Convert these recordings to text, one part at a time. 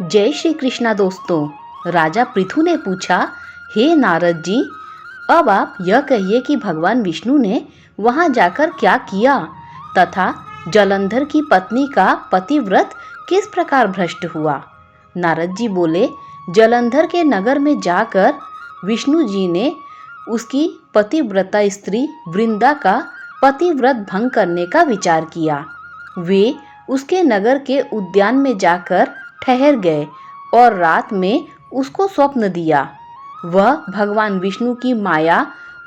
जय श्री कृष्णा दोस्तों। राजा पृथु ने पूछा, हे नारद जी, अब आप यह कहिए कि भगवान विष्णु ने वहां जाकर क्या किया तथा जलंधर की पत्नी का पतिव्रत किस प्रकार भ्रष्ट हुआ। नारद जी बोले, जलंधर के नगर में जाकर विष्णु जी ने उसकी पतिव्रता स्त्री वृंदा का पतिव्रत भंग करने का विचार किया। वे उसके नगर के उद्यान में जाकर ठहर गए और रात में उसको स्वप्न दिया। वह भगवान विष्णु की माया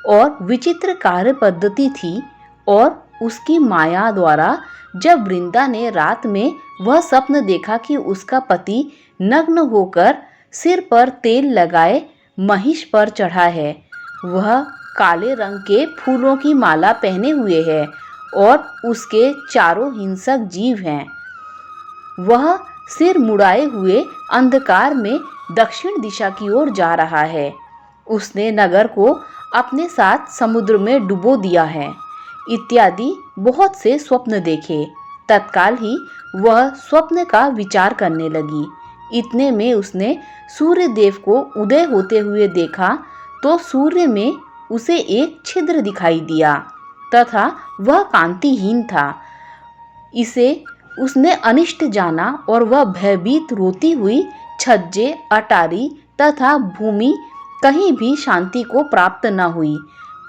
और विचित्र कार्य पद्धति थी और उसकी माया द्वारा जब वृंदा ने रात में वह स्वप्न देखा कि उसका पति नग्न होकर सिर पर तेल लगाए महिष पर चढ़ा है, वह काले रंग के फूलों की माला पहने हुए है और उसके चारों हिंसक जीव हैं, वह सिर मुड़ाए हुए अंधकार में दक्षिण दिशा की ओर जा रहा है, उसने नगर को अपने साथ समुद्र में डुबो दिया है, इत्यादि बहुत से स्वप्न देखे। तत्काल ही वह स्वप्न का विचार करने लगी। इतने में उसने सूर्य देव को उदय होते हुए देखा तो सूर्य में उसे एक छिद्र दिखाई दिया तथा वह कांतिहीन था। इसे उसने अनिष्ट जाना और वह भयभीत रोती हुई छज्जे, अटारी तथा भूमि कहीं भी शांति को प्राप्त न हुई।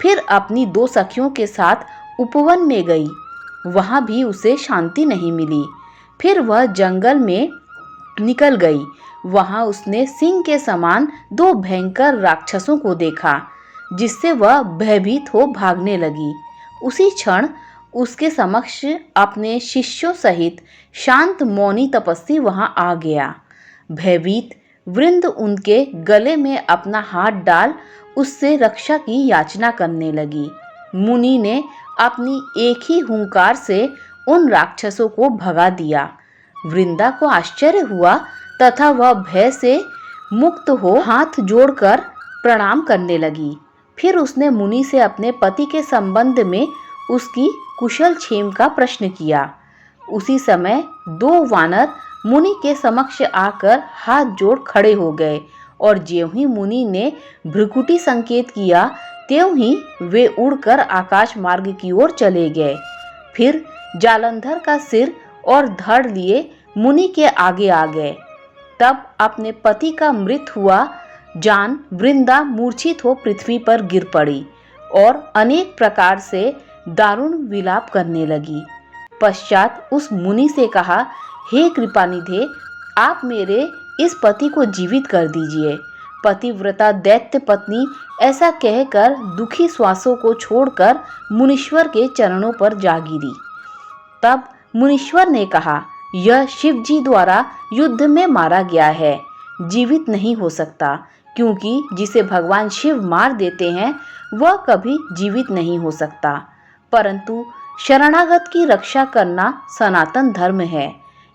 फिर अपनी दो सखियों के साथ उपवन में गई, वहां भी उसे शांति नहीं मिली। फिर वह जंगल में निकल गई, वहां उसने सिंह के समान दो भयंकर राक्षसों को देखा, जिससे वह भयभीत हो भागने लगी। उसी क्षण उसके समक्ष अपने शिष्यों सहित शांत मौनी तपस्वी वहां आ गया। भयभीत वृंद उनके गले में अपना हाथ डाल उससे रक्षा की याचना करने लगी। मुनि ने अपनी एक ही हुंकार से उन राक्षसों को भगा दिया। वृंदा को आश्चर्य हुआ तथा वह भय से मुक्त हो हाथ जोड़कर प्रणाम करने लगी। फिर उसने मुनि से अपने पति के संबंध में उसकी कुशल क्षेम का प्रश्न किया। उसी समय दो वानर मुनि के समक्ष आकर हाथ जोड़ खड़े हो गए और ज्यों ही मुनि ने भ्रुकुटी संकेत किया त्यों ही वे उड़कर आकाश मार्ग की ओर चले गए। फिर जालंधर का सिर और धड़ लिए मुनि के आगे आ गए। तब अपने पति का मृत हुआ जान वृंदा मूर्छित हो पृथ्वी पर गिर पड़ी और अनेक प्रकार से दारुण विलाप करने लगी। पश्चात उस मुनि से कहा, हे कृपानिधे, आप मेरे इस पति को जीवित कर दीजिए। पतिव्रता दैत्य पत्नी ऐसा कहकर दुखी श्वासों को छोड़कर मुनीश्वर के चरणों पर जा गिरी। तब मुनीश्वर ने कहा, यह शिव जी द्वारा युद्ध में मारा गया है, जीवित नहीं हो सकता, क्योंकि जिसे भगवान शिव मार देते हैं वह कभी जीवित नहीं हो सकता। परंतु शरणागत की रक्षा करना सनातन धर्म है,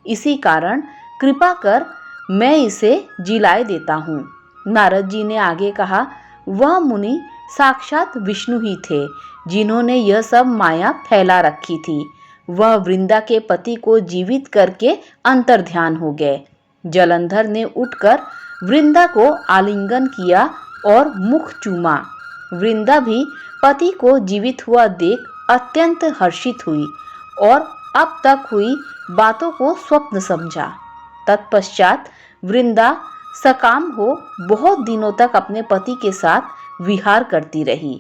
इसी कारण कृपा कर मैं इसे जिलाए देता हूँ। नारद जी ने आगे कहा, वह मुनि साक्षात विष्णु ही थे, जिन्होंने यह सब माया फैला रखी थी। वह वृंदा के पति को जीवित करके अंतर्ध्यान हो गए। जलंधर ने उठकर वृंदा को आलिंगन किया और मुख चूमा। वृंदा भी पति को जीवित हुआ देख अत्यंत हर्षित हुई और अब तक हुई बातों को स्वप्न समझा। तत्पश्चात वृंदा सकाम हो बहुत दिनों तक अपने पति के साथ विहार करती रही।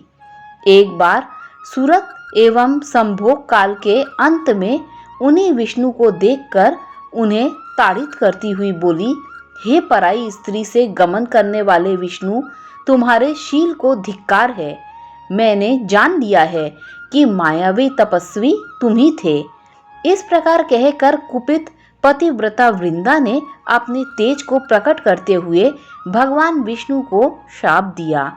एक बार सूरत एवं संभोग काल के अंत में उन्हीं विष्णु को देखकर उन्हें ताड़ित करती हुई बोली, हे पराई स्त्री से गमन करने वाले विष्णु, तुम्हारे शील को धिक्कार है। मैंने जान लिया है कि मायावी तपस्वी तुम ही थे। इस प्रकार कहकर कुपित पतिव्रता वृंदा ने अपने तेज को प्रकट करते हुए भगवान विष्णु को शाप दिया।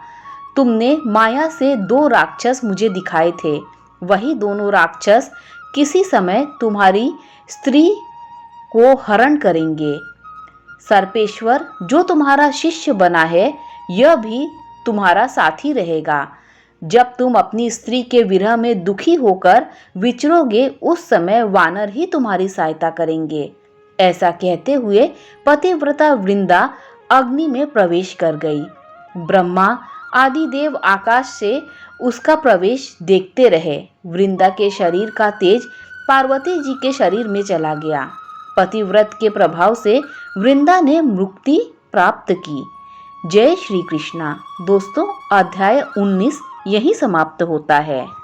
तुमने माया से दो राक्षस मुझे दिखाए थे, वही दोनों राक्षस किसी समय तुम्हारी स्त्री को हरण करेंगे। सर्पेश्वर जो तुम्हारा शिष्य बना है, यह भी तुम्हारा साथी रहेगा। जब तुम अपनी स्त्री के विरह में दुखी होकर विचरोगे, उस समय वानर ही तुम्हारी सहायता करेंगे। ऐसा कहते हुए पतिव्रता वृंदा अग्नि में प्रवेश कर गई। ब्रह्मा आदि देव आकाश से उसका प्रवेश देखते रहे। वृंदा के शरीर का तेज पार्वती जी के शरीर में चला गया। पतिव्रत के प्रभाव से वृंदा ने मुक्ति प्राप्त की। जय श्री कृष्णा। दोस्तों, अध्याय 19 यहीं समाप्त होता है।